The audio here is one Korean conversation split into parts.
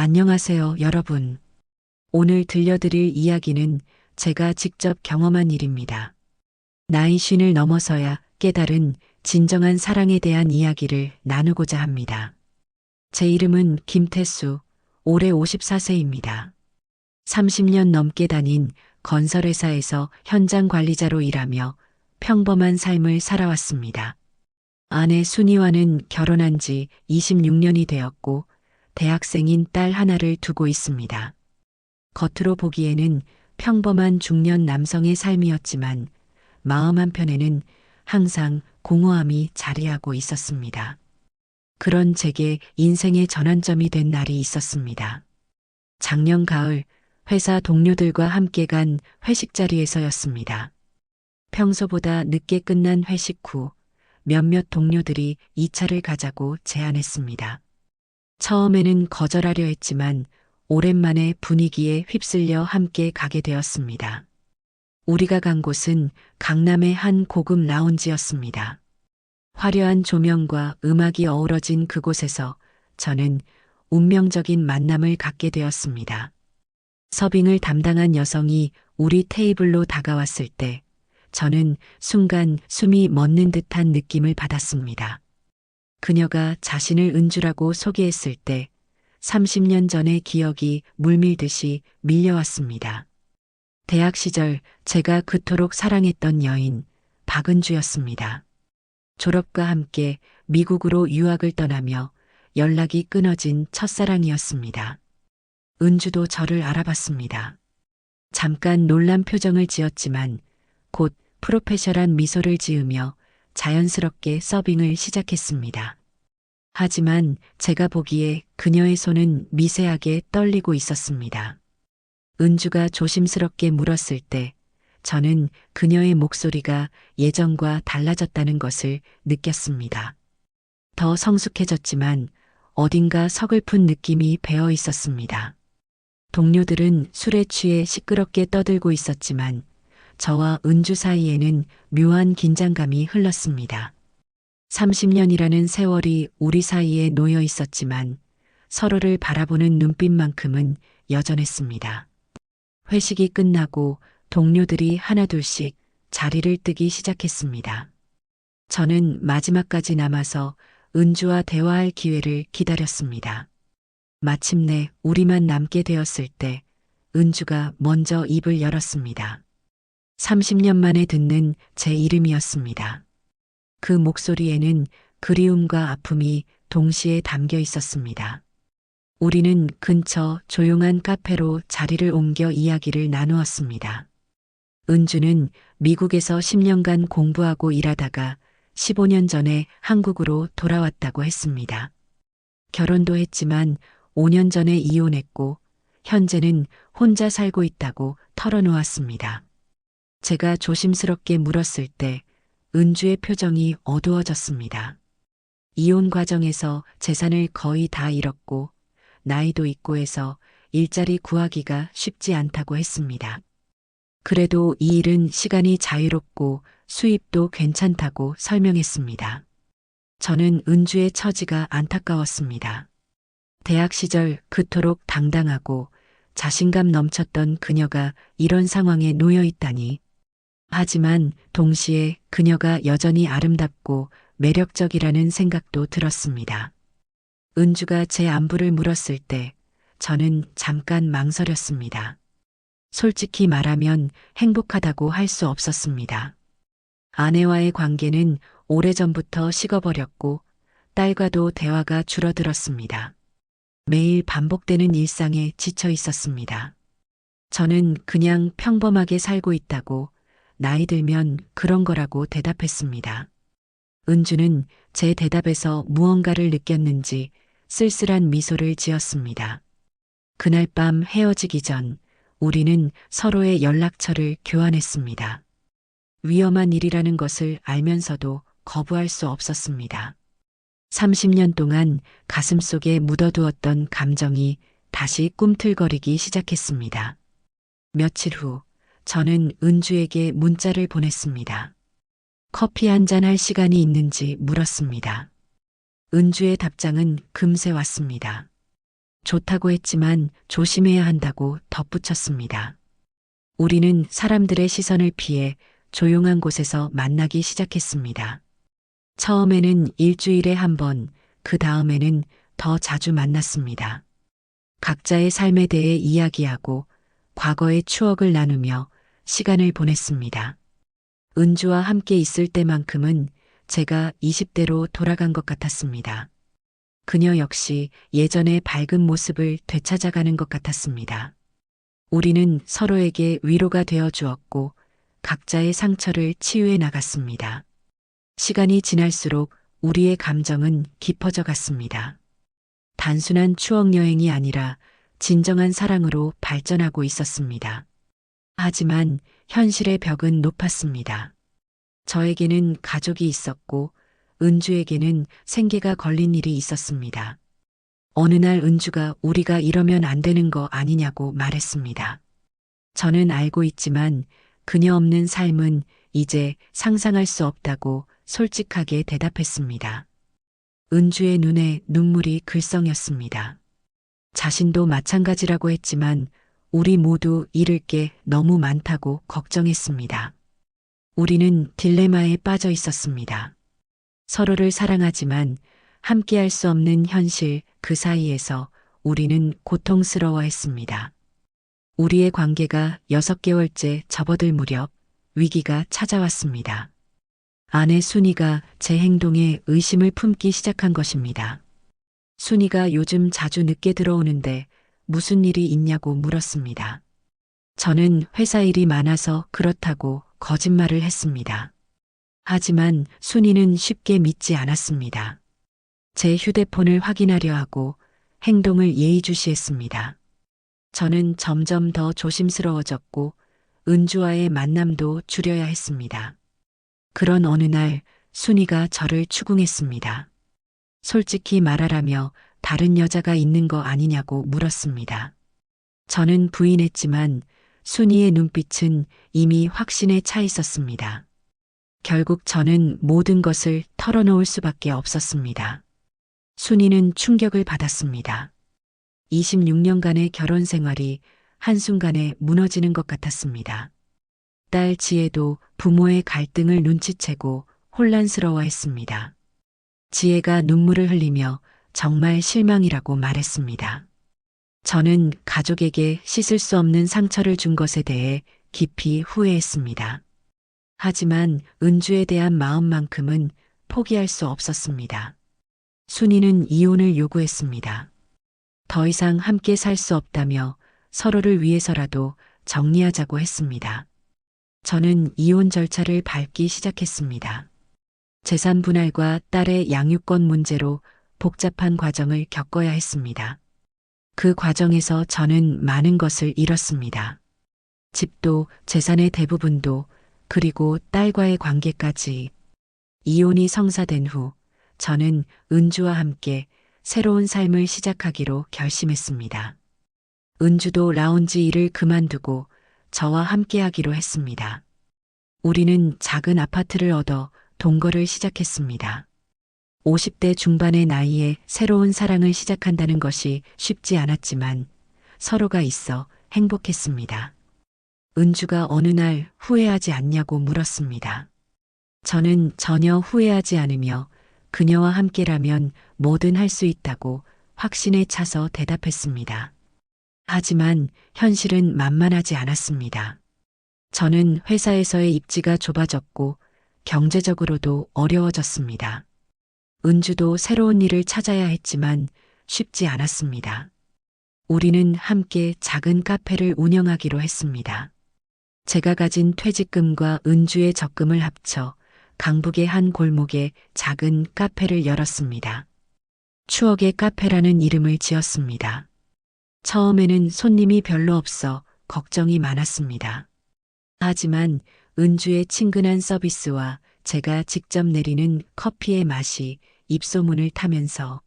안녕하세요, 여러분. 오늘 들려드릴 이야기는 제가 직접 경험한 일입니다. 나이 쉰을 넘어서야 깨달은 진정한 사랑에 대한 이야기를 나누고자 합니다. 제 이름은 김태수, 올해 54세입니다. 30년 넘게 다닌 건설회사에서 현장 관리자로 일하며 평범한 삶을 살아왔습니다. 아내 순이와는 결혼한 지 26년이 되었고 대학생인 딸 하나를 두고 있습니다. 겉으로 보기에는 평범한 중년 남성의 삶이었지만 마음 한편에는 항상 공허함이 자리하고 있었습니다. 그런 제게 인생의 전환점이 된 날이 있었습니다. 작년 가을 회사 동료들과 함께 간 회식 자리에서였습니다. 평소보다 늦게 끝난 회식 후 몇몇 동료들이 2차를 가자고 제안했습니다. 처음에는 거절하려 했지만 오랜만에 분위기에 휩쓸려 함께 가게 되었습니다. 우리가 간 곳은 강남의 한 고급 라운지였습니다. 화려한 조명과 음악이 어우러진 그곳에서 저는 운명적인 만남을 갖게 되었습니다. 서빙을 담당한 여성이 우리 테이블로 다가왔을 때 저는 순간 숨이 멎는 듯한 느낌을 받았습니다. 그녀가 자신을 은주라고 소개했을 때 30년 전의 기억이 물밀듯이 밀려왔습니다. 대학 시절 제가 그토록 사랑했던 여인 박은주였습니다. 졸업과 함께 미국으로 유학을 떠나며 연락이 끊어진 첫사랑이었습니다. 은주도 저를 알아봤습니다. 잠깐 놀란 표정을 지었지만 곧 프로페셔널한 미소를 지으며 자연스럽게 서빙을 시작했습니다. 하지만 제가 보기에 그녀의 손은 미세하게 떨리고 있었습니다. 은주가 조심스럽게 물었을 때 저는 그녀의 목소리가 예전과 달라졌다는 것을 느꼈습니다. 더 성숙해졌지만 어딘가 서글픈 느낌이 배어 있었습니다. 동료들은 술에 취해 시끄럽게 떠들고 있었지만 저와 은주 사이에는 묘한 긴장감이 흘렀습니다. 30년이라는 세월이 우리 사이에 놓여 있었지만 서로를 바라보는 눈빛만큼은 여전했습니다. 회식이 끝나고 동료들이 하나둘씩 자리를 뜨기 시작했습니다. 저는 마지막까지 남아서 은주와 대화할 기회를 기다렸습니다. 마침내 우리만 남게 되었을 때 은주가 먼저 입을 열었습니다. 30년 만에 듣는 제 이름이었습니다. 그 목소리에는 그리움과 아픔이 동시에 담겨 있었습니다. 우리는 근처 조용한 카페로 자리를 옮겨 이야기를 나누었습니다. 은주는 미국에서 10년간 공부하고 일하다가 15년 전에 한국으로 돌아왔다고 했습니다. 결혼도 했지만 5년 전에 이혼했고 현재는 혼자 살고 있다고 털어놓았습니다. 제가 조심스럽게 물었을 때 은주의 표정이 어두워졌습니다. 이혼 과정에서 재산을 거의 다 잃었고 나이도 있고 해서 일자리 구하기가 쉽지 않다고 했습니다. 그래도 이 일은 시간이 자유롭고 수입도 괜찮다고 설명했습니다. 저는 은주의 처지가 안타까웠습니다. 대학 시절 그토록 당당하고 자신감 넘쳤던 그녀가 이런 상황에 놓여 있다니. 하지만 동시에 그녀가 여전히 아름답고 매력적이라는 생각도 들었습니다. 은주가 제 안부를 물었을 때 저는 잠깐 망설였습니다. 솔직히 말하면 행복하다고 할 수 없었습니다. 아내와의 관계는 오래전부터 식어버렸고 딸과도 대화가 줄어들었습니다. 매일 반복되는 일상에 지쳐 있었습니다. 저는 그냥 평범하게 살고 있다고 나이 들면 그런 거라고 대답했습니다. 은주는 제 대답에서 무언가를 느꼈는지 쓸쓸한 미소를 지었습니다. 그날 밤 헤어지기 전 우리는 서로의 연락처를 교환했습니다. 위험한 일이라는 것을 알면서도 거부할 수 없었습니다. 30년 동안 가슴속에 묻어두었던 감정이 다시 꿈틀거리기 시작했습니다. 며칠 후 저는 은주에게 문자를 보냈습니다. 커피 한잔 할 시간이 있는지 물었습니다. 은주의 답장은 금세 왔습니다. 좋다고 했지만 조심해야 한다고 덧붙였습니다. 우리는 사람들의 시선을 피해 조용한 곳에서 만나기 시작했습니다. 처음에는 일주일에 한 번, 그 다음에는 더 자주 만났습니다. 각자의 삶에 대해 이야기하고 과거의 추억을 나누며 시간을 보냈습니다. 은주와 함께 있을 때만큼은 제가 20대로 돌아간 것 같았습니다. 그녀 역시 예전의 밝은 모습을 되찾아가는 것 같았습니다. 우리는 서로에게 위로가 되어 주었고 각자의 상처를 치유해 나갔습니다. 시간이 지날수록 우리의 감정은 깊어져 갔습니다. 단순한 추억 여행이 아니라 진정한 사랑으로 발전하고 있었습니다. 하지만 현실의 벽은 높았습니다. 저에게는 가족이 있었고 은주에게는 생계가 걸린 일이 있었습니다. 어느 날 은주가 우리가 이러면 안 되는 거 아니냐고 말했습니다. 저는 알고 있지만 그녀 없는 삶은 이제 상상할 수 없다고 솔직하게 대답했습니다. 은주의 눈에 눈물이 글썽였습니다. 자신도 마찬가지라고 했지만 우리 모두 잃을 게 너무 많다고 걱정했습니다. 우리는 딜레마에 빠져 있었습니다. 서로를 사랑하지만 함께할 수 없는 현실 그 사이에서 우리는 고통스러워했습니다. 우리의 관계가 6개월째 접어들 무렵 위기가 찾아왔습니다. 아내 순이가 제 행동에 의심을 품기 시작한 것입니다. 순이가 요즘 자주 늦게 들어오는데 무슨 일이 있냐고 물었습니다. 저는 회사 일이 많아서 그렇다고 거짓말을 했습니다. 하지만 순이는 쉽게 믿지 않았습니다. 제 휴대폰을 확인하려 하고 행동을 예의주시했습니다. 저는 점점 더 조심스러워졌고 은주와의 만남도 줄여야 했습니다. 그런 어느 날 순이가 저를 추궁했습니다. 솔직히 말하라며 다른 여자가 있는 거 아니냐고 물었습니다. 저는 부인했지만 순이의 눈빛은 이미 확신에 차 있었습니다. 결국 저는 모든 것을 털어놓을 수밖에 없었습니다. 순이는 충격을 받았습니다. 26년간의 결혼 생활이 한순간에 무너지는 것 같았습니다. 딸 지혜도 부모의 갈등을 눈치채고 혼란스러워했습니다. 지혜가 눈물을 흘리며 정말 실망이라고 말했습니다. 저는 가족에게 씻을 수 없는 상처를 준 것에 대해 깊이 후회했습니다. 하지만 은주에 대한 마음만큼은 포기할 수 없었습니다. 순이는 이혼을 요구했습니다. 더 이상 함께 살 수 없다며 서로를 위해서라도 정리하자고 했습니다. 저는 이혼 절차를 밟기 시작했습니다. 재산 분할과 딸의 양육권 문제로 복잡한 과정을 겪어야 했습니다. 그 과정에서 저는 많은 것을 잃었습니다. 집도 재산의 대부분도 그리고 딸과의 관계까지. 이혼이 성사된 후 저는 은주와 함께 새로운 삶을 시작하기로 결심했습니다. 은주도 라운지 일을 그만두고 저와 함께하기로 했습니다. 우리는 작은 아파트를 얻어 동거를 시작했습니다. 50대 중반의 나이에 새로운 사랑을 시작한다는 것이 쉽지 않았지만 서로가 있어 행복했습니다. 은주가 어느 날 후회하지 않냐고 물었습니다. 저는 전혀 후회하지 않으며 그녀와 함께라면 뭐든 할 수 있다고 확신에 차서 대답했습니다. 하지만 현실은 만만하지 않았습니다. 저는 회사에서의 입지가 좁아졌고 경제적으로도 어려워졌습니다. 은주도 새로운 일을 찾아야 했지만 쉽지 않았습니다. 우리는 함께 작은 카페를 운영하기로 했습니다. 제가 가진 퇴직금과 은주의 적금을 합쳐 강북의 한 골목에 작은 카페를 열었습니다. 추억의 카페라는 이름을 지었습니다. 처음에는 손님이 별로 없어 걱정이 많았습니다. 하지만 은주의 친근한 서비스와 제가 직접 내리는 커피의 맛이 입소문을 타면서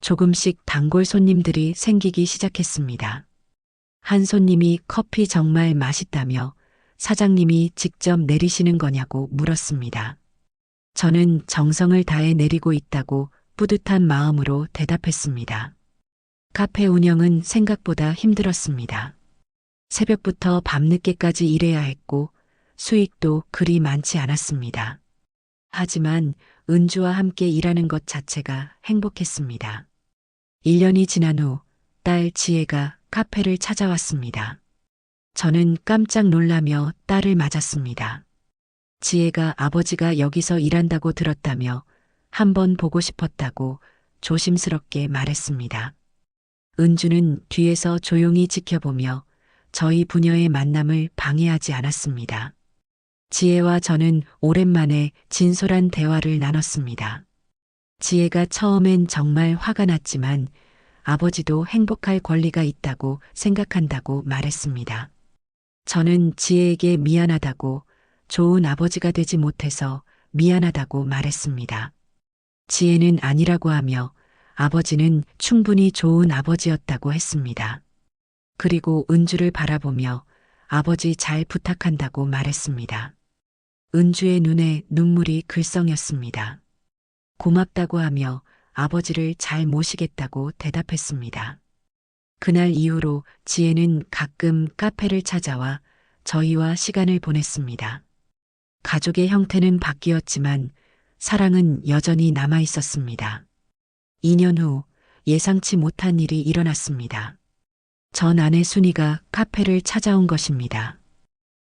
조금씩 단골 손님들이 생기기 시작했습니다. 한 손님이 커피 정말 맛있다며 사장님이 직접 내리시는 거냐고 물었습니다. 저는 정성을 다해 내리고 있다고 뿌듯한 마음으로 대답했습니다. 카페 운영은 생각보다 힘들었습니다. 새벽부터 밤늦게까지 일해야 했고 수익도 그리 많지 않았습니다. 하지만 은주와 함께 일하는 것 자체가 행복했습니다. 1년이 지난 후 딸 지혜가 카페를 찾아왔습니다. 저는 깜짝 놀라며 딸을 맞았습니다. 지혜가 아버지가 여기서 일한다고 들었다며 한번 보고 싶었다고 조심스럽게 말했습니다. 은주는 뒤에서 조용히 지켜보며 저희 부녀의 만남을 방해하지 않았습니다. 지혜와 저는 오랜만에 진솔한 대화를 나눴습니다. 지혜가 처음엔 정말 화가 났지만 아버지도 행복할 권리가 있다고 생각한다고 말했습니다. 저는 지혜에게 미안하다고, 좋은 아버지가 되지 못해서 미안하다고 말했습니다. 지혜는 아니라고 하며 아버지는 충분히 좋은 아버지였다고 했습니다. 그리고 은주를 바라보며 아버지 잘 부탁한다고 말했습니다. 은주의 눈에 눈물이 글썽였습니다. 고맙다고 하며 아버지를 잘 모시겠다고 대답했습니다. 그날 이후로 지혜는 가끔 카페를 찾아와 저희와 시간을 보냈습니다. 가족의 형태는 바뀌었지만 사랑은 여전히 남아 있었습니다. 2년 후 예상치 못한 일이 일어났습니다. 전 아내 순이가 카페를 찾아온 것입니다.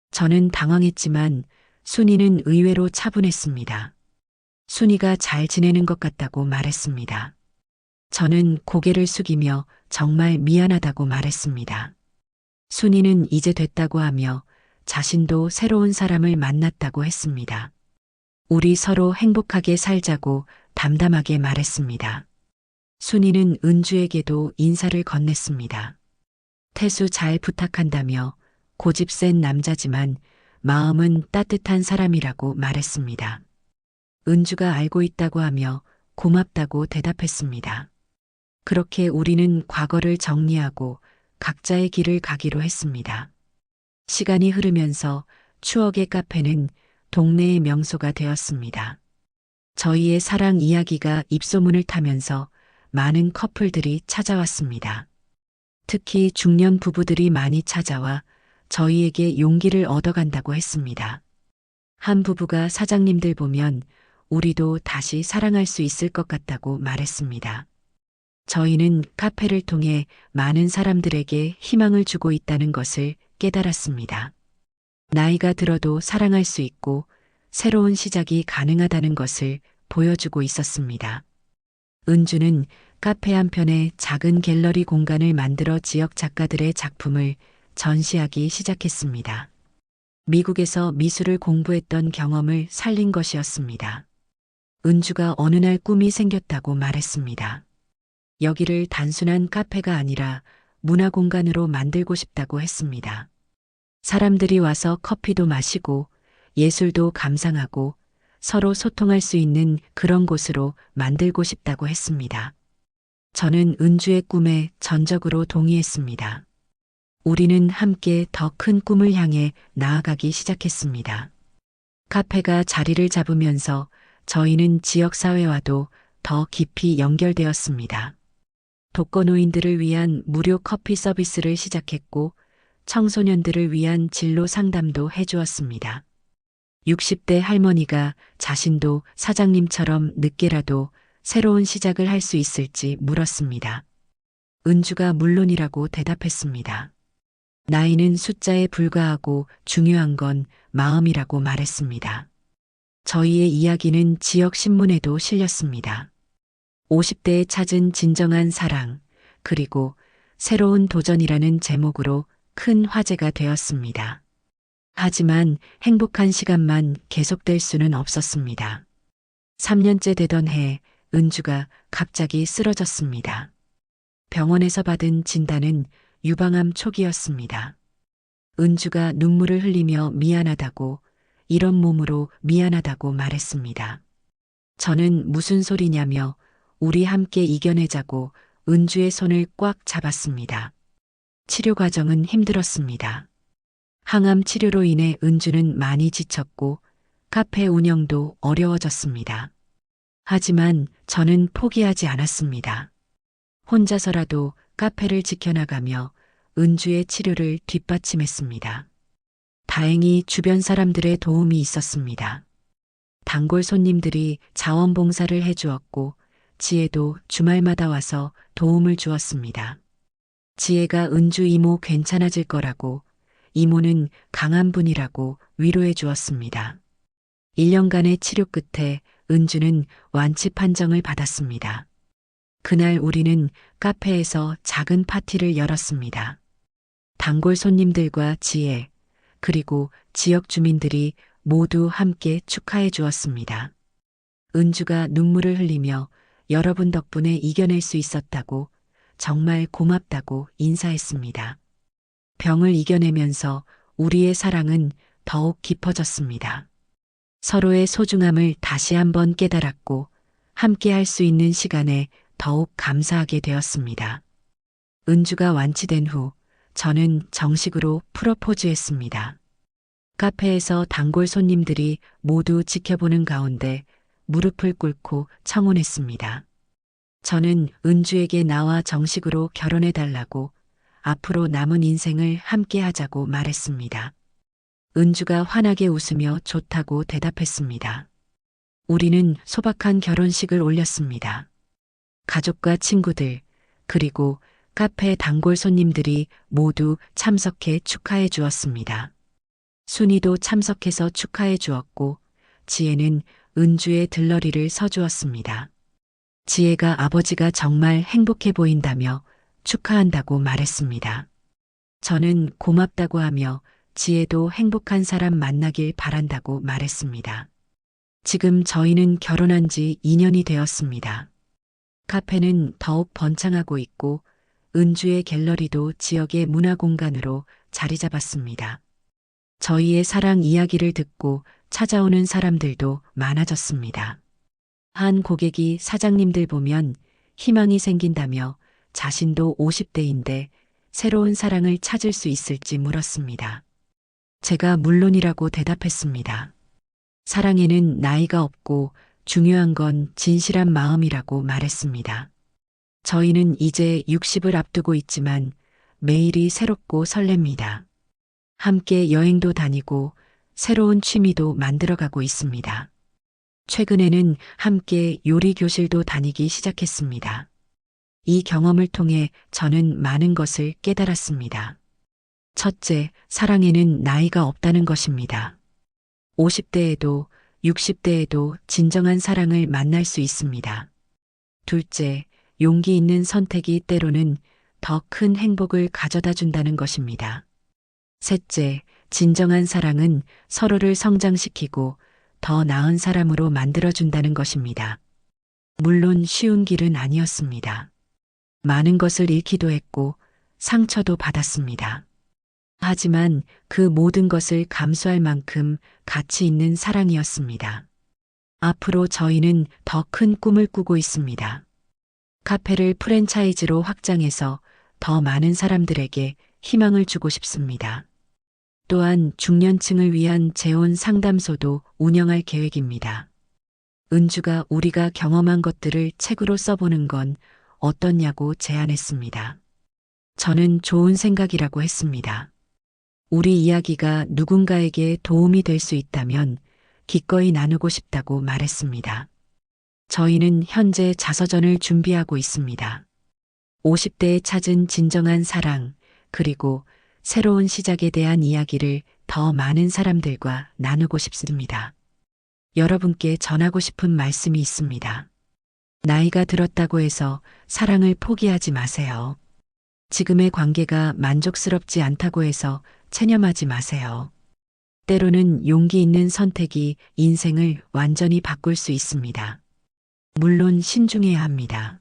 저는 당황했지만 순이는 의외로 차분했습니다. 순이가 잘 지내는 것 같다고 말했습니다. 저는 고개를 숙이며 정말 미안하다고 말했습니다. 순이는 이제 됐다고 하며 자신도 새로운 사람을 만났다고 했습니다. 우리 서로 행복하게 살자고 담담하게 말했습니다. 순이는 은주에게도 인사를 건넸습니다. 태수 잘 부탁한다며 고집 센 남자지만 마음은 따뜻한 사람이라고 말했습니다. 은주가 알고 있다고 하며 고맙다고 대답했습니다. 그렇게 우리는 과거를 정리하고 각자의 길을 가기로 했습니다. 시간이 흐르면서 추억의 카페는 동네의 명소가 되었습니다. 저희의 사랑 이야기가 입소문을 타면서 많은 커플들이 찾아왔습니다. 특히 중년 부부들이 많이 찾아와 저희에게 용기를 얻어간다고 했습니다. 한 부부가 사장님들 보면 우리도 다시 사랑할 수 있을 것 같다고 말했습니다. 저희는 카페를 통해 많은 사람들에게 희망을 주고 있다는 것을 깨달았습니다. 나이가 들어도 사랑할 수 있고 새로운 시작이 가능하다는 것을 보여주고 있었습니다. 은주는 카페 한편에 작은 갤러리 공간을 만들어 지역 작가들의 작품을 전시하기 시작했습니다. 미국에서 미술을 공부했던 경험을 살린 것이었습니다. 은주가 어느 날 꿈이 생겼다고 말했습니다. 여기를 단순한 카페가 아니라 문화 공간으로 만들고 싶다고 했습니다. 사람들이 와서 커피도 마시고 예술도 감상하고 서로 소통할 수 있는 그런 곳으로 만들고 싶다고 했습니다. 저는 은주의 꿈에 전적으로 동의했습니다. 우리는 함께 더 큰 꿈을 향해 나아가기 시작했습니다. 카페가 자리를 잡으면서 저희는 지역사회와도 더 깊이 연결되었습니다. 독거노인들을 위한 무료 커피 서비스를 시작했고 청소년들을 위한 진로 상담도 해주었습니다. 60대 할머니가 자신도 사장님처럼 늦게라도 새로운 시작을 할 수 있을지 물었습니다. 은주가 물론이라고 대답했습니다. 나이는 숫자에 불과하고 중요한 건 마음이라고 말했습니다. 저희의 이야기는 지역 신문에도 실렸습니다. 50대에 찾은 진정한 사랑, 그리고 새로운 도전이라는 제목으로 큰 화제가 되었습니다. 하지만 행복한 시간만 계속될 수는 없었습니다. 3년째 되던 해 은주가 갑자기 쓰러졌습니다. 병원에서 받은 진단은 유방암 초기였습니다. 은주가 눈물을 흘리며 미안하다고, 이런 몸으로 미안하다고 말했습니다. 저는 무슨 소리냐며 우리 함께 이겨내자고 은주의 손을 꽉 잡았습니다. 치료 과정은 힘들었습니다. 항암 치료로 인해 은주는 많이 지쳤고 카페 운영도 어려워졌습니다. 하지만 저는 포기하지 않았습니다. 혼자서라도 카페를 지켜나가며 은주의 치료를 뒷받침했습니다. 다행히 주변 사람들의 도움이 있었습니다. 단골 손님들이 자원봉사를 해주었고 지혜도 주말마다 와서 도움을 주었습니다. 지혜가 은주 이모 괜찮아질 거라고, 이모는 강한 분이라고 위로해 주었습니다. 1년간의 치료 끝에 은주는 완치 판정을 받았습니다. 그날 우리는 카페에서 작은 파티를 열었습니다. 단골 손님들과 지혜, 그리고 지역 주민들이 모두 함께 축하해 주었습니다. 은주가 눈물을 흘리며 여러분 덕분에 이겨낼 수 있었다고, 정말 고맙다고 인사했습니다. 병을 이겨내면서 우리의 사랑은 더욱 깊어졌습니다. 서로의 소중함을 다시 한번 깨달았고 함께 할 수 있는 시간에 더욱 감사하게 되었습니다. 은주가 완치된 후 저는 정식으로 프로포즈했습니다. 카페에서 단골 손님들이 모두 지켜보는 가운데 무릎을 꿇고 청혼했습니다. 저는 은주에게 나와 정식으로 결혼해달라고, 앞으로 남은 인생을 함께 하자고 말했습니다. 은주가 환하게 웃으며 좋다고 대답했습니다. 우리는 소박한 결혼식을 올렸습니다. 가족과 친구들, 그리고 카페 단골 손님들이 모두 참석해 축하해 주었습니다. 순이도 참석해서 축하해 주었고, 지혜는 은주의 들러리를 서주었습니다. 지혜가 아버지가 정말 행복해 보인다며 축하한다고 말했습니다. 저는 고맙다고 하며 지혜도 행복한 사람 만나길 바란다고 말했습니다. 지금 저희는 결혼한 지 2년이 되었습니다. 카페는 더욱 번창하고 있고 은주의 갤러리도 지역의 문화 공간으로 자리 잡았습니다. 저희의 사랑 이야기를 듣고 찾아오는 사람들도 많아졌습니다. 한 고객이 사장님들 보면 희망이 생긴다며 자신도 50대인데 새로운 사랑을 찾을 수 있을지 물었습니다. 제가 물론이라고 대답했습니다. 사랑에는 나이가 없고 중요한 건 진실한 마음이라고 말했습니다. 저희는 이제 60을 앞두고 있지만 매일이 새롭고 설렙니다. 함께 여행도 다니고 새로운 취미도 만들어가고 있습니다. 최근에는 함께 요리 교실도 다니기 시작했습니다. 이 경험을 통해 저는 많은 것을 깨달았습니다. 첫째, 사랑에는 나이가 없다는 것입니다. 50대에도 60대에도 진정한 사랑을 만날 수 있습니다. 둘째, 용기 있는 선택이 때로는 더 큰 행복을 가져다 준다는 것입니다. 셋째, 진정한 사랑은 서로를 성장시키고 더 나은 사람으로 만들어준다는 것입니다. 물론 쉬운 길은 아니었습니다. 많은 것을 잃기도 했고 상처도 받았습니다. 하지만 그 모든 것을 감수할 만큼 가치 있는 사랑이었습니다. 앞으로 저희는 더 큰 꿈을 꾸고 있습니다. 카페를 프랜차이즈로 확장해서 더 많은 사람들에게 희망을 주고 싶습니다. 또한 중년층을 위한 재혼 상담소도 운영할 계획입니다. 은주가 우리가 경험한 것들을 책으로 써보는 건 어떻냐고 제안했습니다. 저는 좋은 생각이라고 했습니다. 우리 이야기가 누군가에게 도움이 될 수 있다면 기꺼이 나누고 싶다고 말했습니다. 저희는 현재 자서전을 준비하고 있습니다. 50대에 찾은 진정한 사랑, 그리고 새로운 시작에 대한 이야기를 더 많은 사람들과 나누고 싶습니다. 여러분께 전하고 싶은 말씀이 있습니다. 나이가 들었다고 해서 사랑을 포기하지 마세요. 지금의 관계가 만족스럽지 않다고 해서 체념하지 마세요. 때로는 용기 있는 선택이 인생을 완전히 바꿀 수 있습니다. 물론 신중해야 합니다.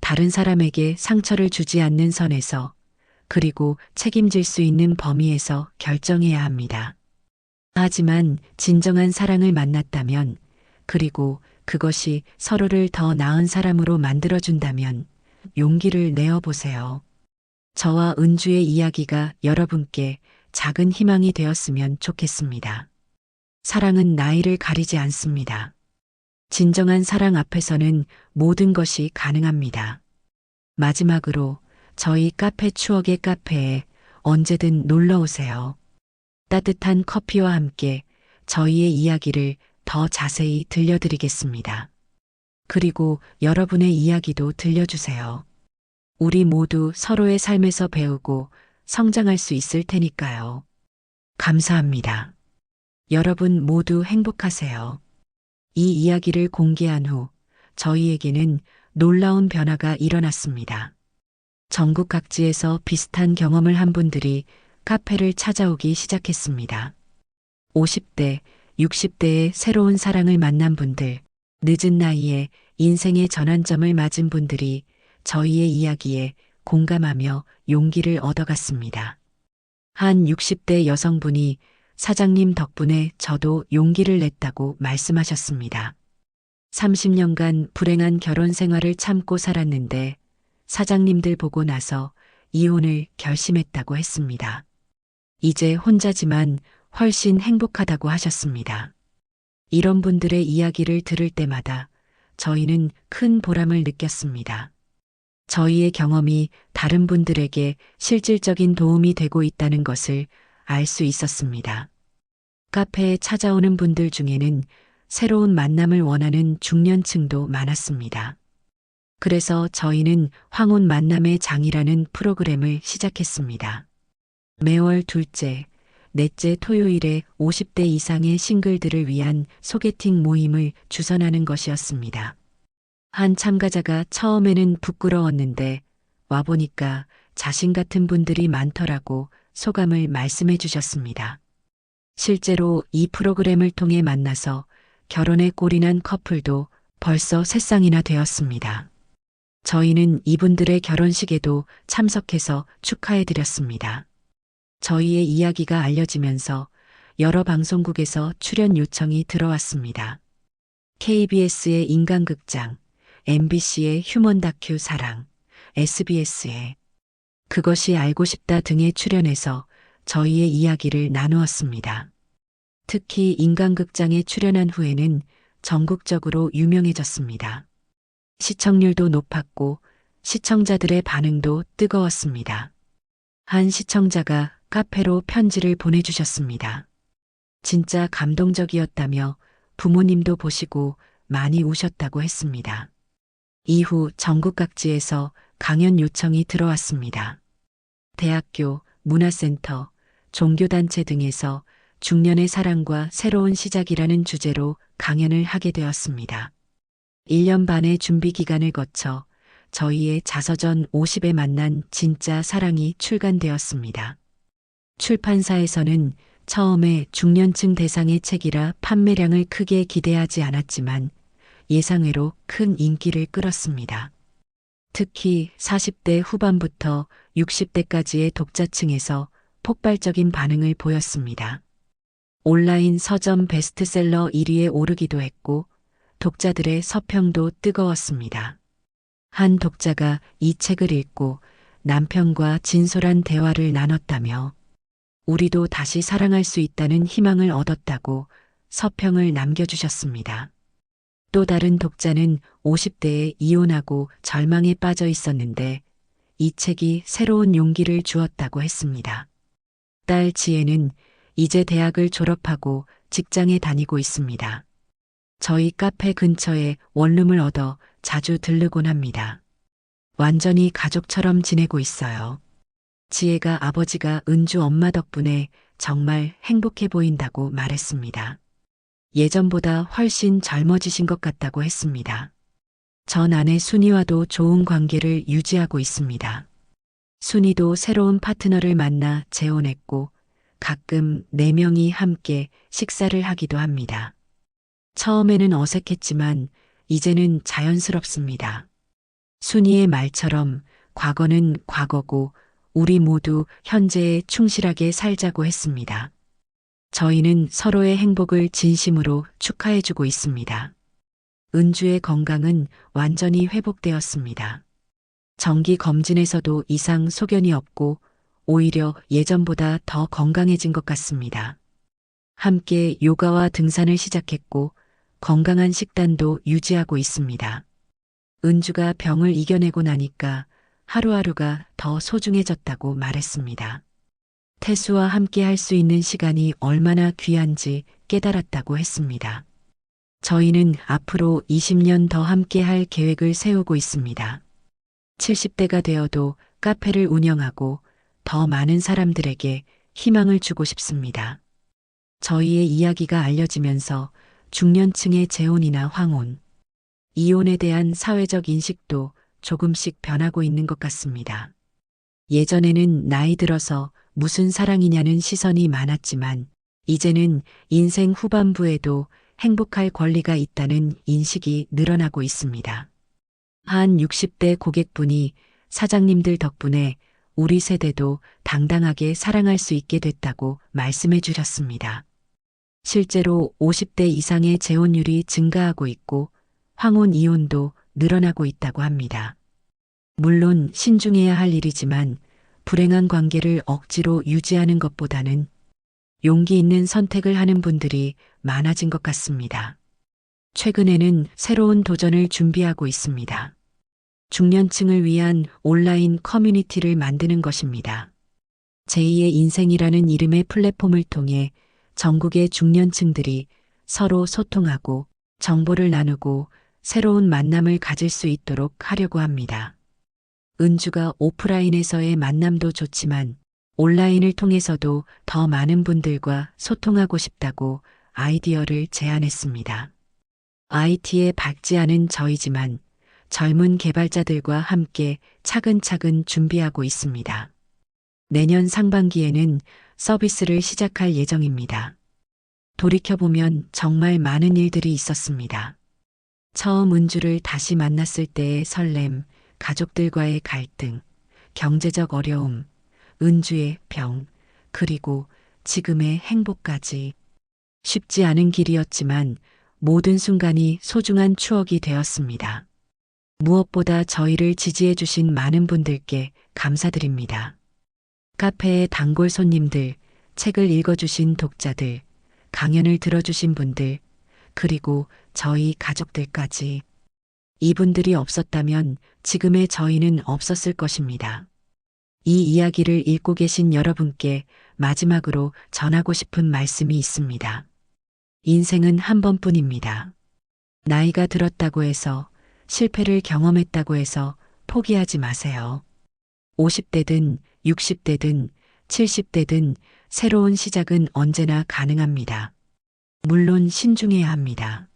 다른 사람에게 상처를 주지 않는 선에서, 그리고 책임질 수 있는 범위에서 결정해야 합니다. 하지만 진정한 사랑을 만났다면, 그리고 그것이 서로를 더 나은 사람으로 만들어준다면 용기를 내어보세요. 저와 은주의 이야기가 여러분께 작은 희망이 되었으면 좋겠습니다. 사랑은 나이를 가리지 않습니다. 진정한 사랑 앞에서는 모든 것이 가능합니다. 마지막으로 저희 카페 추억의 카페에 언제든 놀러 오세요. 따뜻한 커피와 함께 저희의 이야기를 더 자세히 들려드리겠습니다. 그리고 여러분의 이야기도 들려주세요. 우리 모두 서로의 삶에서 배우고 성장할 수 있을 테니까요. 감사합니다. 여러분 모두 행복하세요. 이 이야기를 공개한 후 저희에게는 놀라운 변화가 일어났습니다. 전국 각지에서 비슷한 경험을 한 분들이 카페를 찾아오기 시작했습니다. 50대, 60대의 새로운 사랑을 만난 분들, 늦은 나이에 인생의 전환점을 맞은 분들이 저희의 이야기에 공감하며 용기를 얻어갔습니다. 한 60대 여성분이 사장님 덕분에 저도 용기를 냈다고 말씀하셨습니다. 30년간 불행한 결혼 생활을 참고 살았는데 사장님들 보고 나서 이혼을 결심했다고 했습니다. 이제 혼자지만 훨씬 행복하다고 하셨습니다. 이런 분들의 이야기를 들을 때마다 저희는 큰 보람을 느꼈습니다. 저희의 경험이 다른 분들에게 실질적인 도움이 되고 있다는 것을 알 수 있었습니다. 카페에 찾아오는 분들 중에는 새로운 만남을 원하는 중년층도 많았습니다. 그래서 저희는 황혼 만남의 장이라는 프로그램을 시작했습니다. 매월 둘째, 넷째 토요일에 50대 이상의 싱글들을 위한 소개팅 모임을 주선하는 것이었습니다. 한 참가자가 처음에는 부끄러웠는데 와보니까 자신 같은 분들이 많더라고 소감을 말씀해 주셨습니다. 실제로 이 프로그램을 통해 만나서 결혼에 꼴이난 커플도 벌써 3쌍이나 되었습니다. 저희는 이분들의 결혼식에도 참석해서 축하해 드렸습니다. 저희의 이야기가 알려지면서 여러 방송국에서 출연 요청이 들어왔습니다. KBS의 인간극장, MBC의 휴먼 다큐 사랑, SBS의 그것이 알고 싶다 등에 출연해서 저희의 이야기를 나누었습니다. 특히 인간극장에 출연한 후에는 전국적으로 유명해졌습니다. 시청률도 높았고 시청자들의 반응도 뜨거웠습니다. 한 시청자가 카페로 편지를 보내주셨습니다. 진짜 감동적이었다며 부모님도 보시고 많이 우셨다고 했습니다. 이후 전국 각지에서 강연 요청이 들어왔습니다. 대학교, 문화센터, 종교단체 등에서 중년의 사랑과 새로운 시작이라는 주제로 강연을 하게 되었습니다. 1년 반의 준비 기간을 거쳐 저희의 자서전 50에 만난 진짜 사랑이 출간되었습니다. 출판사에서는 처음에 중년층 대상의 책이라 판매량을 크게 기대하지 않았지만 예상외로 큰 인기를 끌었습니다. 특히 40대 후반부터 60대까지의 독자층에서 폭발적인 반응을 보였습니다. 온라인 서점 베스트셀러 1위에 오르기도 했고 독자들의 서평도 뜨거웠습니다. 한 독자가 이 책을 읽고 남편과 진솔한 대화를 나눴다며 우리도 다시 사랑할 수 있다는 희망을 얻었다고 서평을 남겨주셨습니다. 또 다른 독자는 50대에 이혼하고 절망에 빠져 있었는데 이 책이 새로운 용기를 주었다고 했습니다. 딸 지혜는 이제 대학을 졸업하고 직장에 다니고 있습니다. 저희 카페 근처에 원룸을 얻어 자주 들르곤 합니다. 완전히 가족처럼 지내고 있어요. 지혜가 아버지가 은주 엄마 덕분에 정말 행복해 보인다고 말했습니다. 예전보다 훨씬 젊어지신 것 같다고 했습니다. 전 아내 순이와도 좋은 관계를 유지하고 있습니다. 순이도 새로운 파트너를 만나 재혼했고 가끔 4명이 함께 식사를 하기도 합니다. 처음에는 어색했지만 이제는 자연스럽습니다. 순이의 말처럼 과거는 과거고 우리 모두 현재에 충실하게 살자고 했습니다. 저희는 서로의 행복을 진심으로 축하해주고 있습니다. 은주의 건강은 완전히 회복되었습니다. 정기 검진에서도 이상 소견이 없고 오히려 예전보다 더 건강해진 것 같습니다. 함께 요가와 등산을 시작했고 건강한 식단도 유지하고 있습니다. 은주가 병을 이겨내고 나니까 하루하루가 더 소중해졌다고 말했습니다. 태수와 함께 할 수 있는 시간이 얼마나 귀한지 깨달았다고 했습니다. 저희는 앞으로 20년 더 함께 할 계획을 세우고 있습니다. 70대가 되어도 카페를 운영하고 더 많은 사람들에게 희망을 주고 싶습니다. 저희의 이야기가 알려지면서 중년층의 재혼이나 황혼, 이혼에 대한 사회적 인식도 조금씩 변하고 있는 것 같습니다. 예전에는 나이 들어서 무슨 사랑이냐는 시선이 많았지만 이제는 인생 후반부에도 행복할 권리가 있다는 인식이 늘어나고 있습니다. 한 60대 고객분이 사장님들 덕분에 우리 세대도 당당하게 사랑할 수 있게 됐다고 말씀해 주셨습니다. 실제로 50대 이상의 재혼율이 증가하고 있고 황혼 이혼도 늘어나고 있다고 합니다. 물론 신중해야 할 일이지만 불행한 관계를 억지로 유지하는 것보다는 용기 있는 선택을 하는 분들이 많아진 것 같습니다. 최근에는 새로운 도전을 준비하고 있습니다. 중년층을 위한 온라인 커뮤니티를 만드는 것입니다. 제2의 인생이라는 이름의 플랫폼을 통해 전국의 중년층들이 서로 소통하고 정보를 나누고 새로운 만남을 가질 수 있도록 하려고 합니다. 은주가 오프라인에서의 만남도 좋지만 온라인을 통해서도 더 많은 분들과 소통하고 싶다고 아이디어를 제안했습니다. IT에 밝지 않은 저이지만 젊은 개발자들과 함께 차근차근 준비하고 있습니다. 내년 상반기에는 서비스를 시작할 예정입니다. 돌이켜보면 정말 많은 일들이 있었습니다. 처음 은주를 다시 만났을 때의 설렘, 가족들과의 갈등, 경제적 어려움, 은주의 병, 그리고 지금의 행복까지. 쉽지 않은 길이었지만 모든 순간이 소중한 추억이 되었습니다. 무엇보다 저희를 지지해 주신 많은 분들께 감사드립니다. 카페의 단골 손님들, 책을 읽어주신 독자들, 강연을 들어주신 분들, 그리고 저희 가족들까지. 이분들이 없었다면 지금의 저희는 없었을 것입니다. 이 이야기를 읽고 계신 여러분께 마지막으로 전하고 싶은 말씀이 있습니다. 인생은 한 번뿐입니다. 나이가 들었다고 해서, 실패를 경험했다고 해서 포기하지 마세요. 50대든 60대든 70대든 새로운 시작은 언제나 가능합니다. 물론 신중해야 합니다.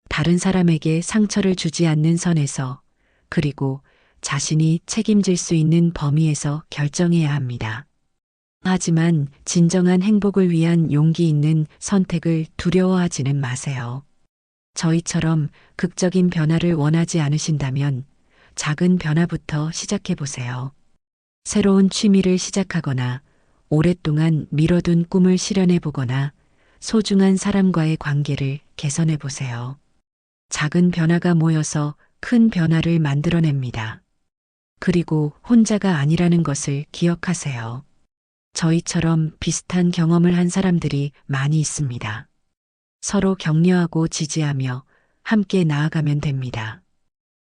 다른 사람에게 상처를 주지 않는 선에서, 그리고 자신이 책임질 수 있는 범위에서 결정해야 합니다. 하지만 진정한 행복을 위한 용기 있는 선택을 두려워하지는 마세요. 저희처럼 극적인 변화를 원하지 않으신다면 작은 변화부터 시작해 보세요. 새로운 취미를 시작하거나 오랫동안 미뤄둔 꿈을 실현해 보거나 소중한 사람과의 관계를 개선해 보세요. 작은 변화가 모여서 큰 변화를 만들어냅니다. 그리고 혼자가 아니라는 것을 기억하세요. 저희처럼 비슷한 경험을 한 사람들이 많이 있습니다. 서로 격려하고 지지하며 함께 나아가면 됩니다.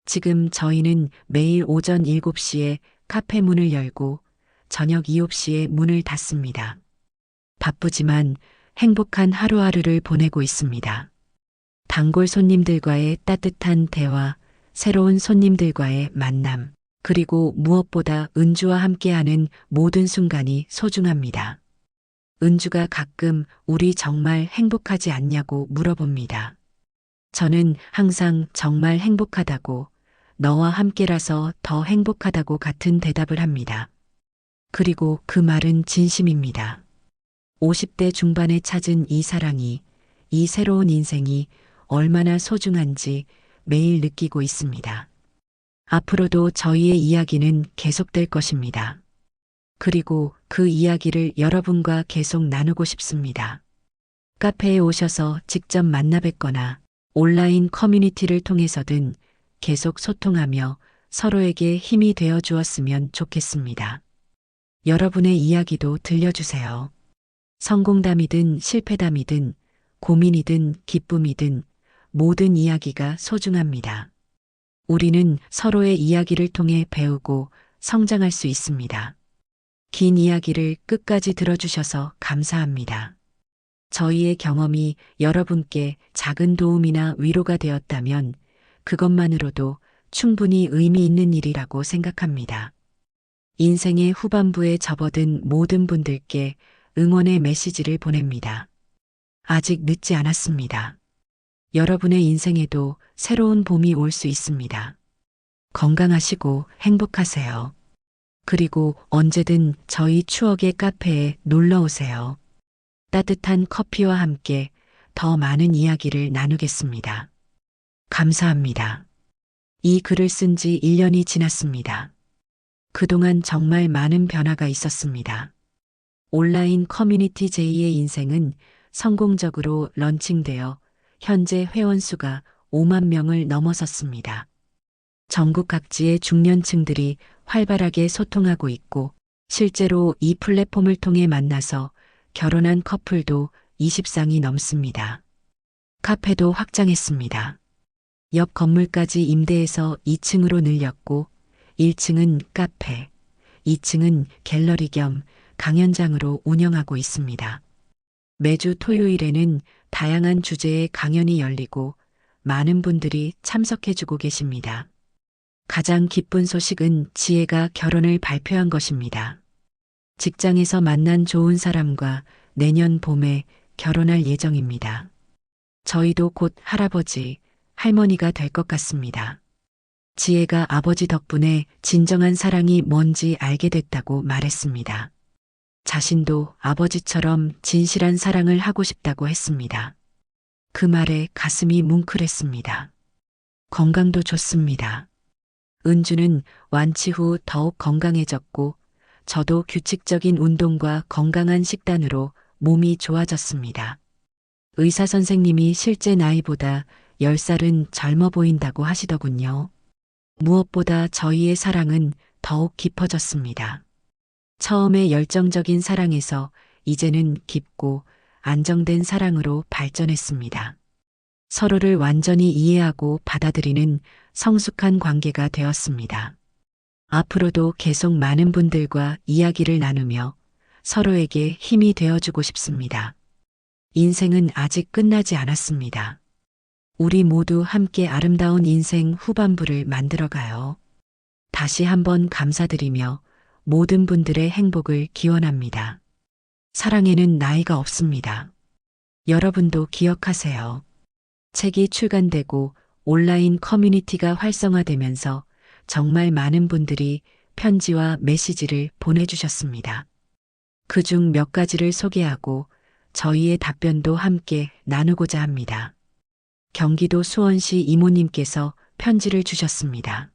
지금 저희는 매일 오전 7시에 카페 문을 열고 저녁 7시에 문을 닫습니다. 바쁘지만 행복한 하루하루를 보내고 있습니다. 단골 손님들과의 따뜻한 대화, 새로운 손님들과의 만남, 그리고 무엇보다 은주와 함께하는 모든 순간이 소중합니다. 은주가 가끔 우리 정말 행복하지 않냐고 물어봅니다. 저는 항상 정말 행복하다고, 너와 함께라서 더 행복하다고 같은 대답을 합니다. 그리고 그 말은 진심입니다. 50대 중반에 찾은 이 사랑이, 이 새로운 인생이 얼마나 소중한지 매일 느끼고 있습니다. 앞으로도 저희의 이야기는 계속될 것입니다. 그리고 그 이야기를 여러분과 계속 나누고 싶습니다. 카페에 오셔서 직접 만나 뵙거나 온라인 커뮤니티를 통해서든 계속 소통하며 서로에게 힘이 되어 주었으면 좋겠습니다. 여러분의 이야기도 들려주세요. 성공담이든 실패담이든 고민이든 기쁨이든 모든 이야기가 소중합니다. 우리는 서로의 이야기를 통해 배우고 성장할 수 있습니다. 긴 이야기를 끝까지 들어주셔서 감사합니다. 저희의 경험이 여러분께 작은 도움이나 위로가 되었다면 그것만으로도 충분히 의미 있는 일이라고 생각합니다. 인생의 후반부에 접어든 모든 분들께 응원의 메시지를 보냅니다. 아직 늦지 않았습니다. 여러분의 인생에도 새로운 봄이 올 수 있습니다. 건강하시고 행복하세요. 그리고 언제든 저희 추억의 카페에 놀러 오세요. 따뜻한 커피와 함께 더 많은 이야기를 나누겠습니다. 감사합니다. 이 글을 쓴 지 1년이 지났습니다. 그동안 정말 많은 변화가 있었습니다. 온라인 커뮤니티 J의 인생은 성공적으로 런칭되어 현재 회원수가 5만 명을 넘어섰습니다. 전국 각지의 중년층들이 활발하게 소통하고 있고 실제로 이 플랫폼을 통해 만나서 결혼한 커플도 20쌍이 넘습니다. 카페도 확장했습니다. 옆 건물까지 임대해서 2층으로 늘렸고 1층은 카페, 2층은 갤러리 겸 강연장으로 운영하고 있습니다. 매주 토요일에는 다양한 주제의 강연이 열리고 많은 분들이 참석해주고 계십니다. 가장 기쁜 소식은 지혜가 결혼을 발표한 것입니다. 직장에서 만난 좋은 사람과 내년 봄에 결혼할 예정입니다. 저희도 곧 할아버지, 할머니가 될 것 같습니다. 지혜가 아버지 덕분에 진정한 사랑이 뭔지 알게 됐다고 말했습니다. 자신도 아버지처럼 진실한 사랑을 하고 싶다고 했습니다. 그 말에 가슴이 뭉클했습니다. 건강도 좋습니다. 은주는 완치 후 더욱 건강해졌고 저도 규칙적인 운동과 건강한 식단으로 몸이 좋아졌습니다. 의사 선생님이 실제 나이보다 10살은 젊어 보인다고 하시더군요. 무엇보다 저희의 사랑은 더욱 깊어졌습니다. 처음에 열정적인 사랑에서 이제는 깊고 안정된 사랑으로 발전했습니다. 서로를 완전히 이해하고 받아들이는 성숙한 관계가 되었습니다. 앞으로도 계속 많은 분들과 이야기를 나누며 서로에게 힘이 되어주고 싶습니다. 인생은 아직 끝나지 않았습니다. 우리 모두 함께 아름다운 인생 후반부를 만들어가요. 다시 한번 감사드리며 모든 분들의 행복을 기원합니다. 사랑에는 나이가 없습니다. 여러분도 기억하세요. 책이 출간되고 온라인 커뮤니티가 활성화되면서 정말 많은 분들이 편지와 메시지를 보내주셨습니다. 그중 몇 가지를 소개하고 저희의 답변도 함께 나누고자 합니다. 경기도 수원시 이모님께서 편지를 주셨습니다.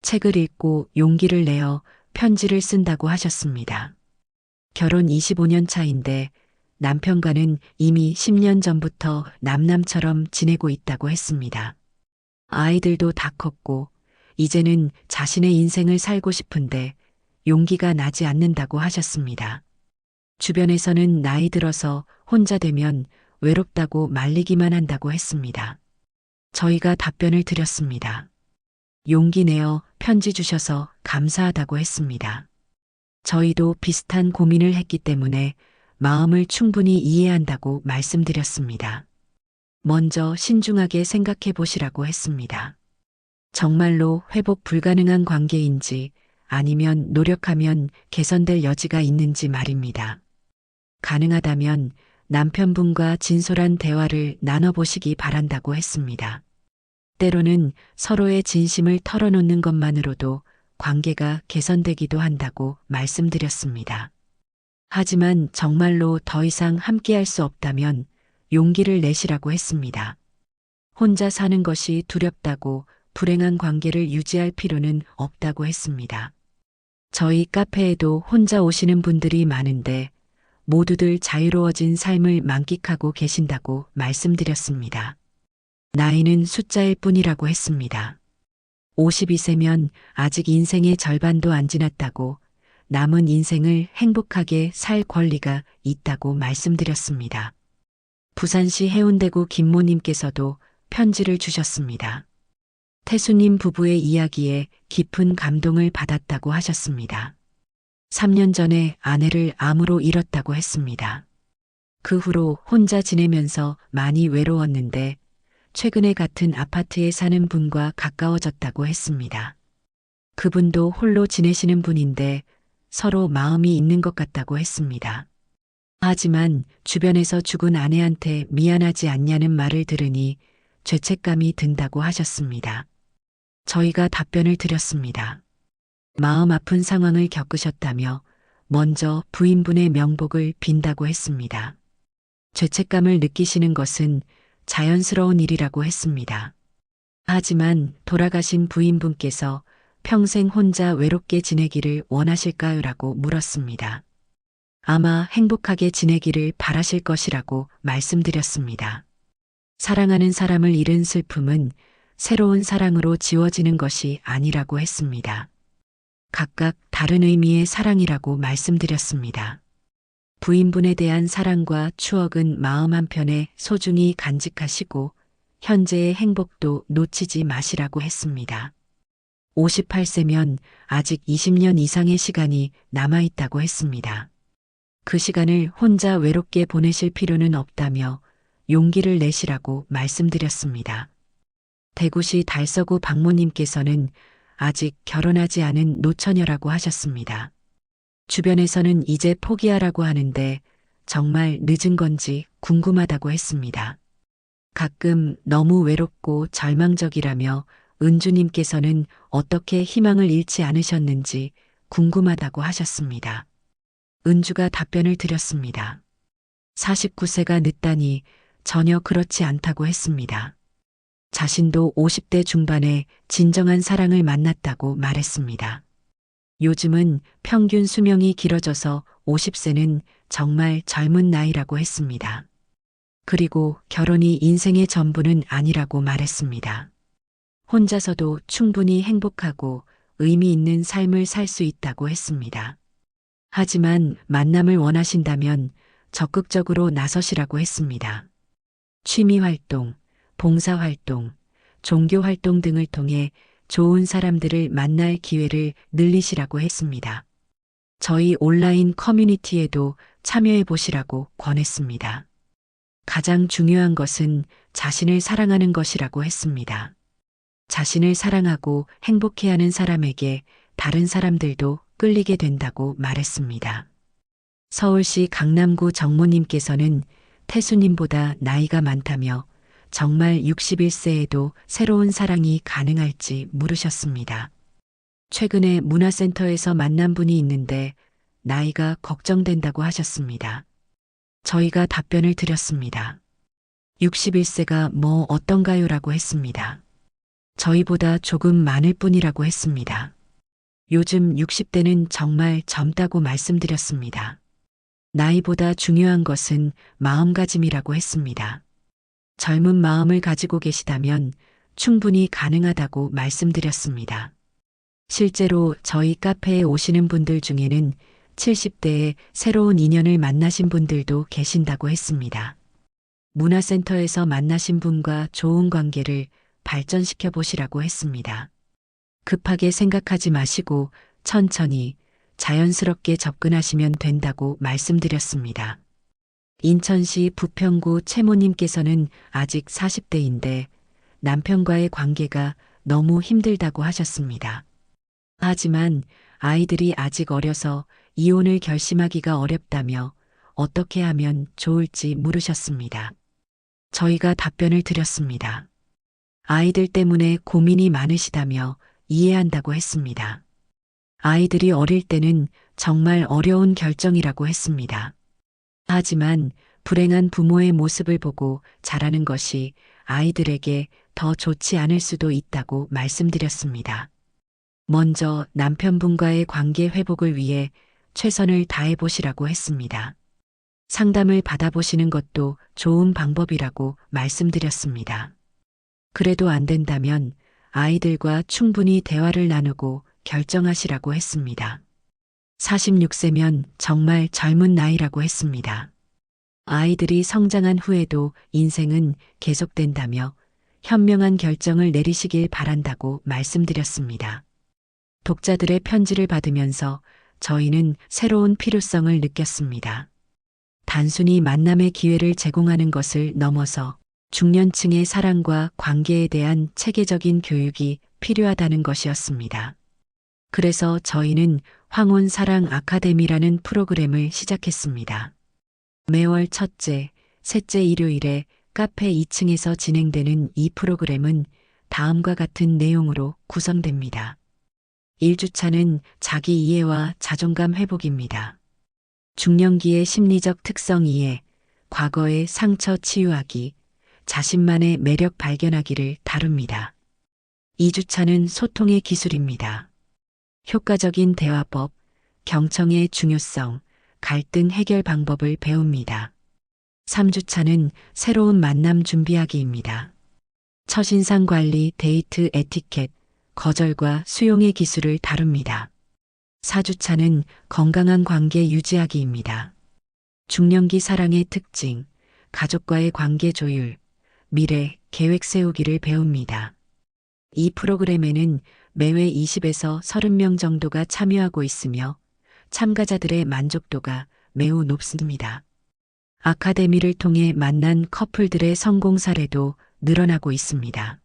책을 읽고 용기를 내어 편지를 쓴다고 하셨습니다. 결혼 25년 차인데 남편과는 이미 10년 전부터 남남처럼 지내고 있다고 했습니다. 아이들도 다 컸고 이제는 자신의 인생을 살고 싶은데 용기가 나지 않는다고 하셨습니다. 주변에서는 나이 들어서 혼자 되면 외롭다고 말리기만 한다고 했습니다. 저희가 답변을 드렸습니다. 용기 내어 편지 주셔서 감사하다고 했습니다. 저희도 비슷한 고민을 했기 때문에 마음을 충분히 이해한다고 말씀드렸습니다. 먼저 신중하게 생각해 보시라고 했습니다. 정말로 회복 불가능한 관계인지 아니면 노력하면 개선될 여지가 있는지 말입니다. 가능하다면 남편분과 진솔한 대화를 나눠보시기 바란다고 했습니다. 때로는 서로의 진심을 털어놓는 것만으로도 관계가 개선되기도 한다고 말씀드렸습니다. 하지만 정말로 더 이상 함께할 수 없다면 용기를 내시라고 했습니다. 혼자 사는 것이 두렵다고 불행한 관계를 유지할 필요는 없다고 했습니다. 저희 카페에도 혼자 오시는 분들이 많은데 모두들 자유로워진 삶을 만끽하고 계신다고 말씀드렸습니다. 나이는 숫자일 뿐이라고 했습니다. 52세면 아직 인생의 절반도 안 지났다고 남은 인생을 행복하게 살 권리가 있다고 말씀드렸습니다. 부산시 해운대구 김모님께서도 편지를 주셨습니다. 태수님 부부의 이야기에 깊은 감동을 받았다고 하셨습니다. 3년 전에 아내를 암으로 잃었다고 했습니다. 그 후로 혼자 지내면서 많이 외로웠는데 최근에 같은 아파트에 사는 분과 가까워졌다고 했습니다. 그분도 홀로 지내시는 분인데 서로 마음이 있는 것 같다고 했습니다. 하지만 주변에서 죽은 아내한테 미안하지 않냐는 말을 들으니 죄책감이 든다고 하셨습니다. 저희가 답변을 드렸습니다. 마음 아픈 상황을 겪으셨다며 먼저 부인분의 명복을 빈다고 했습니다. 죄책감을 느끼시는 것은 자연스러운 일이라고 했습니다. 하지만 돌아가신 부인분께서 평생 혼자 외롭게 지내기를 원하실까요? 라고 물었습니다. 아마 행복하게 지내기를 바라실 것이라고 말씀드렸습니다. 사랑하는 사람을 잃은 슬픔은 새로운 사랑으로 지워지는 것이 아니라고 했습니다. 각각 다른 의미의 사랑이라고 말씀드렸습니다. 부인분에 대한 사랑과 추억은 마음 한편에 소중히 간직하시고 현재의 행복도 놓치지 마시라고 했습니다. 58세면 아직 20년 이상의 시간이 남아있다고 했습니다. 그 시간을 혼자 외롭게 보내실 필요는 없다며 용기를 내시라고 말씀드렸습니다. 대구시 달서구 박모님께서는 아직 결혼하지 않은 노처녀라고 하셨습니다. 주변에서는 이제 포기하라고 하는데 정말 늦은 건지 궁금하다고 했습니다. 가끔 너무 외롭고 절망적이라며 은주님께서는 어떻게 희망을 잃지 않으셨는지 궁금하다고 하셨습니다. 은주가 답변을 드렸습니다. 49세가 늦다니 전혀 그렇지 않다고 했습니다. 자신도 50대 중반에 진정한 사랑을 만났다고 말했습니다. 요즘은 평균 수명이 길어져서 50세는 정말 젊은 나이라고 했습니다. 그리고 결혼이 인생의 전부는 아니라고 말했습니다. 혼자서도 충분히 행복하고 의미 있는 삶을 살 수 있다고 했습니다. 하지만 만남을 원하신다면 적극적으로 나서시라고 했습니다. 취미활동, 봉사활동, 종교활동 등을 통해 좋은 사람들을 만날 기회를 늘리시라고 했습니다. 저희 온라인 커뮤니티에도 참여해 보시라고 권했습니다. 가장 중요한 것은 자신을 사랑하는 것이라고 했습니다. 자신을 사랑하고 행복해하는 사람에게 다른 사람들도 끌리게 된다고 말했습니다. 서울시 강남구 정모님께서는 태수님보다 나이가 많다며 정말 61세에도 새로운 사랑이 가능할지 물으셨습니다. 최근에 문화센터에서 만난 분이 있는데 나이가 걱정된다고 하셨습니다. 저희가 답변을 드렸습니다. 61세가 뭐 어떤가요? 라고 했습니다. 저희보다 조금 많을 뿐이라고 했습니다. 요즘 60대는 정말 젊다고 말씀드렸습니다. 나이보다 중요한 것은 마음가짐이라고 했습니다. 젊은 마음을 가지고 계시다면 충분히 가능하다고 말씀드렸습니다. 실제로 저희 카페에 오시는 분들 중에는 70대에 새로운 인연을 만나신 분들도 계신다고 했습니다. 문화센터에서 만나신 분과 좋은 관계를 발전시켜 보시라고 했습니다. 급하게 생각하지 마시고 천천히 자연스럽게 접근하시면 된다고 말씀드렸습니다. 인천시 부평구 채모님께서는 아직 40대인데 남편과의 관계가 너무 힘들다고 하셨습니다. 하지만 아이들이 아직 어려서 이혼을 결심하기가 어렵다며 어떻게 하면 좋을지 물으셨습니다. 저희가 답변을 드렸습니다. 아이들 때문에 고민이 많으시다며 이해한다고 했습니다. 아이들이 어릴 때는 정말 어려운 결정이라고 했습니다. 하지만 불행한 부모의 모습을 보고 자라는 것이 아이들에게 더 좋지 않을 수도 있다고 말씀드렸습니다. 먼저 남편분과의 관계 회복을 위해 최선을 다해 보시라고 했습니다. 상담을 받아보시는 것도 좋은 방법이라고 말씀드렸습니다. 그래도 안 된다면 아이들과 충분히 대화를 나누고 결정하시라고 했습니다. 46세면 정말 젊은 나이라고 했습니다. 아이들이 성장한 후에도 인생은 계속된다며 현명한 결정을 내리시길 바란다고 말씀드렸습니다. 독자들의 편지를 받으면서 저희는 새로운 필요성을 느꼈습니다. 단순히 만남의 기회를 제공하는 것을 넘어서 중년층의 사랑과 관계에 대한 체계적인 교육이 필요하다는 것이었습니다. 그래서 저희는 황혼 사랑 아카데미라는 프로그램을 시작했습니다. 매월 첫째, 셋째 일요일에 카페 2층에서 진행되는 이 프로그램은 다음과 같은 내용으로 구성됩니다. 1주차는 자기 이해와 자존감 회복입니다. 중년기의 심리적 특성 이해, 과거의 상처 치유하기, 자신만의 매력 발견하기를 다룹니다. 2주차는 소통의 기술입니다. 효과적인 대화법, 경청의 중요성, 갈등 해결 방법을 배웁니다. 3주차는 새로운 만남 준비하기입니다. 첫인상 관리, 데이트 에티켓, 거절과 수용의 기술을 다룹니다. 4주차는 건강한 관계 유지하기입니다. 중년기 사랑의 특징, 가족과의 관계 조율, 미래, 계획 세우기를 배웁니다. 이 프로그램에는 매회 20에서 30명 정도가 참여하고 있으며 참가자들의 만족도가 매우 높습니다. 아카데미를 통해 만난 커플들의 성공 사례도 늘어나고 있습니다.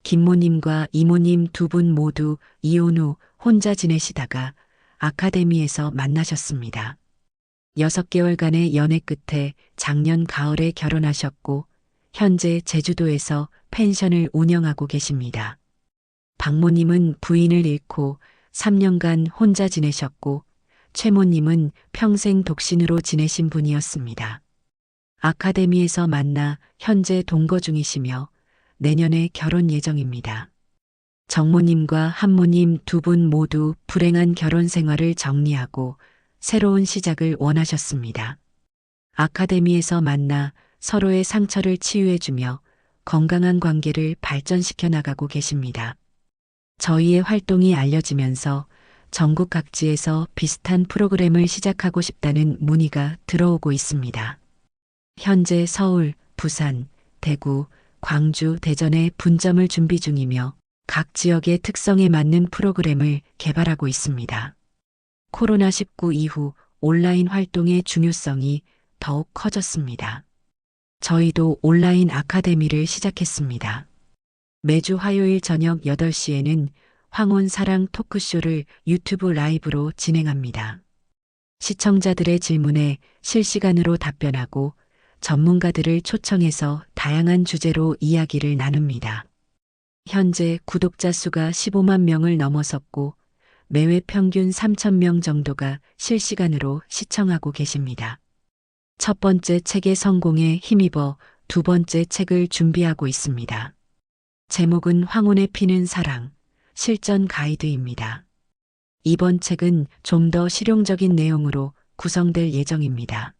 김모님과 이모님 두 분 모두 이혼 후 혼자 지내시다가 아카데미에서 만나셨습니다. 6개월간의 연애 끝에 작년 가을에 결혼하셨고 현재 제주도에서 펜션을 운영하고 계십니다. 박모님은 부인을 잃고 3년간 혼자 지내셨고 최모님은 평생 독신으로 지내신 분이었습니다. 아카데미에서 만나 현재 동거 중이시며 내년에 결혼 예정입니다. 정모님과 한모님 두 분 모두 불행한 결혼 생활을 정리하고 새로운 시작을 원하셨습니다. 아카데미에서 만나 서로의 상처를 치유해주며 건강한 관계를 발전시켜 나가고 계십니다. 저희의 활동이 알려지면서 전국 각지에서 비슷한 프로그램을 시작하고 싶다는 문의가 들어오고 있습니다. 현재 서울, 부산, 대구, 광주, 대전에 분점을 준비 중이며 각 지역의 특성에 맞는 프로그램을 개발하고 있습니다. 코로나19 이후 온라인 활동의 중요성이 더욱 커졌습니다. 저희도 온라인 아카데미를 시작했습니다. 매주 화요일 저녁 8시에는 황혼 사랑 토크쇼를 유튜브 라이브로 진행합니다. 시청자들의 질문에 실시간으로 답변하고 전문가들을 초청해서 다양한 주제로 이야기를 나눕니다. 현재 구독자 수가 15만 명을 넘어섰고 매회 평균 3,000명 정도가 실시간으로 시청하고 계십니다. 첫 번째 책의 성공에 힘입어 두 번째 책을 준비하고 있습니다. 제목은 황혼에 피는 사랑, 실전 가이드입니다. 이번 책은 좀 더 실용적인 내용으로 구성될 예정입니다.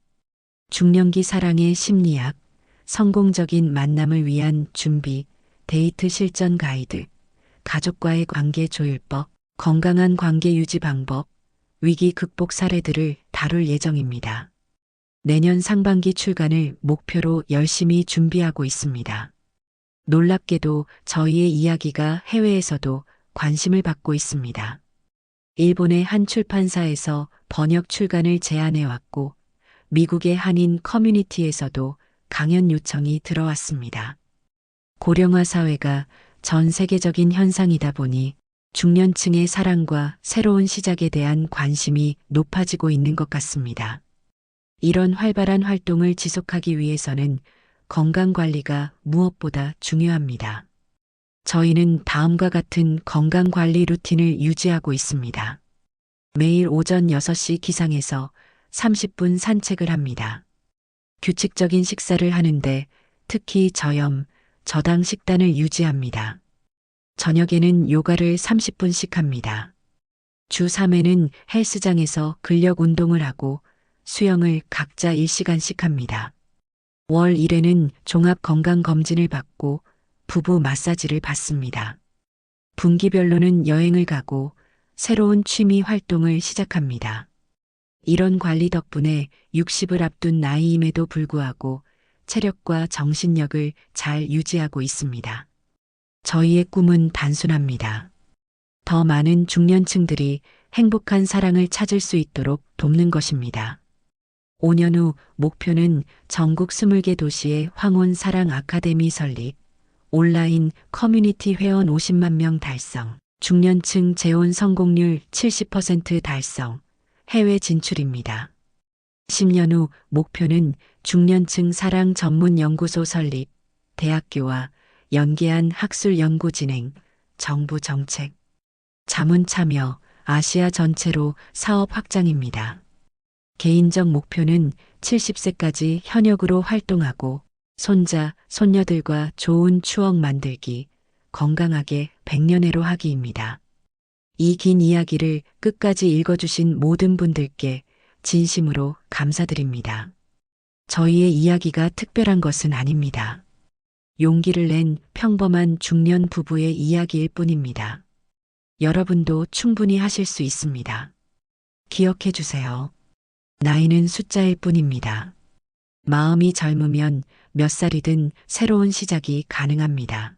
중년기 사랑의 심리학, 성공적인 만남을 위한 준비, 데이트 실전 가이드, 가족과의 관계 조율법, 건강한 관계 유지 방법, 위기 극복 사례들을 다룰 예정입니다. 내년 상반기 출간을 목표로 열심히 준비하고 있습니다. 놀랍게도 저희의 이야기가 해외에서도 관심을 받고 있습니다. 일본의 한 출판사에서 번역 출간을 제안해왔고 미국의 한인 커뮤니티에서도 강연 요청이 들어왔습니다. 고령화 사회가 전 세계적인 현상이다 보니 중년층의 사랑과 새로운 시작에 대한 관심이 높아지고 있는 것 같습니다. 이런 활발한 활동을 지속하기 위해서는 건강관리가 무엇보다 중요합니다. 저희는 다음과 같은 건강관리 루틴을 유지하고 있습니다. 매일 오전 6시 기상해서 30분 산책을 합니다. 규칙적인 식사를 하는데 특히 저염, 저당 식단을 유지합니다. 저녁에는 요가를 30분씩 합니다. 주 3회는 헬스장에서 근력 운동을 하고 수영을 각자 1시간씩 합니다. 월 1회는 종합 건강 검진을 받고 부부 마사지를 받습니다. 분기별로는 여행을 가고 새로운 취미 활동을 시작합니다. 이런 관리 덕분에 60을 앞둔 나이임에도 불구하고 체력과 정신력을 잘 유지하고 있습니다. 저희의 꿈은 단순합니다. 더 많은 중년층들이 행복한 사랑을 찾을 수 있도록 돕는 것입니다. 5년 후 목표는 전국 20개 도시의 황혼 사랑 아카데미 설립, 온라인 커뮤니티 회원 50만 명 달성, 중년층 재혼 성공률 70% 달성, 해외 진출입니다. 10년 후 목표는 중년층 사랑 전문 연구소 설립, 대학교와 연계한 학술 연구 진행, 정부 정책, 자문 참여, 아시아 전체로 사업 확장입니다. 개인적 목표는 70세까지 현역으로 활동하고 손자, 손녀들과 좋은 추억 만들기, 건강하게 100년해로 하기입니다. 이 긴 이야기를 끝까지 읽어주신 모든 분들께 진심으로 감사드립니다. 저희의 이야기가 특별한 것은 아닙니다. 용기를 낸 평범한 중년 부부의 이야기일 뿐입니다. 여러분도 충분히 하실 수 있습니다. 기억해 주세요. 나이는 숫자일 뿐입니다. 마음이 젊으면 몇 살이든 새로운 시작이 가능합니다.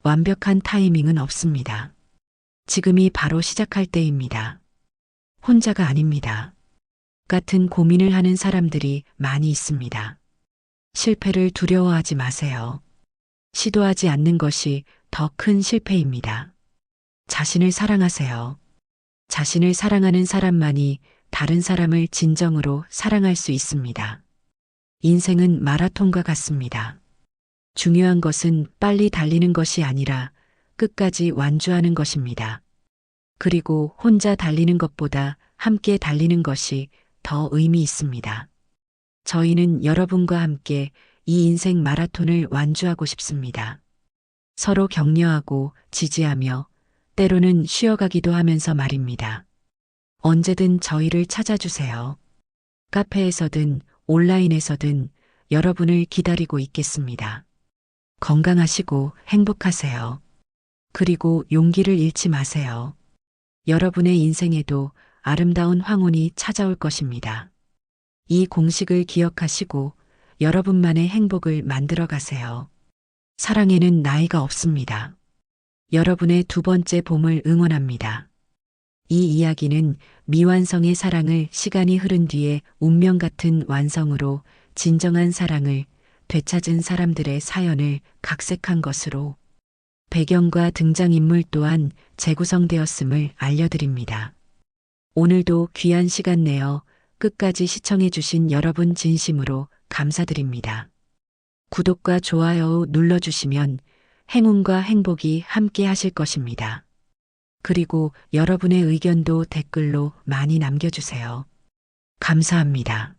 완벽한 타이밍은 없습니다. 지금이 바로 시작할 때입니다. 혼자가 아닙니다. 같은 고민을 하는 사람들이 많이 있습니다. 실패를 두려워하지 마세요. 시도하지 않는 것이 더 큰 실패입니다. 자신을 사랑하세요. 자신을 사랑하는 사람만이 다른 사람을 진정으로 사랑할 수 있습니다. 인생은 마라톤과 같습니다. 중요한 것은 빨리 달리는 것이 아니라 끝까지 완주하는 것입니다. 그리고 혼자 달리는 것보다 함께 달리는 것이 더 의미 있습니다. 저희는 여러분과 함께 이 인생 마라톤을 완주하고 싶습니다. 서로 격려하고 지지하며 때로는 쉬어가기도 하면서 말입니다. 언제든 저희를 찾아주세요. 카페에서든 온라인에서든 여러분을 기다리고 있겠습니다. 건강하시고 행복하세요. 그리고 용기를 잃지 마세요. 여러분의 인생에도 아름다운 황혼이 찾아올 것입니다. 이 공식을 기억하시고 여러분만의 행복을 만들어 가세요. 사랑에는 나이가 없습니다. 여러분의 두 번째 봄을 응원합니다. 이 이야기는 미완성의 사랑을 시간이 흐른 뒤에 운명 같은 완성으로 진정한 사랑을 되찾은 사람들의 사연을 각색한 것으로 배경과 등장인물 또한 재구성되었음을 알려드립니다. 오늘도 귀한 시간 내어 끝까지 시청해주신 여러분 진심으로 감사드립니다. 구독과 좋아요 눌러주시면 행운과 행복이 함께 하실 것입니다. 그리고 여러분의 의견도 댓글로 많이 남겨주세요. 감사합니다.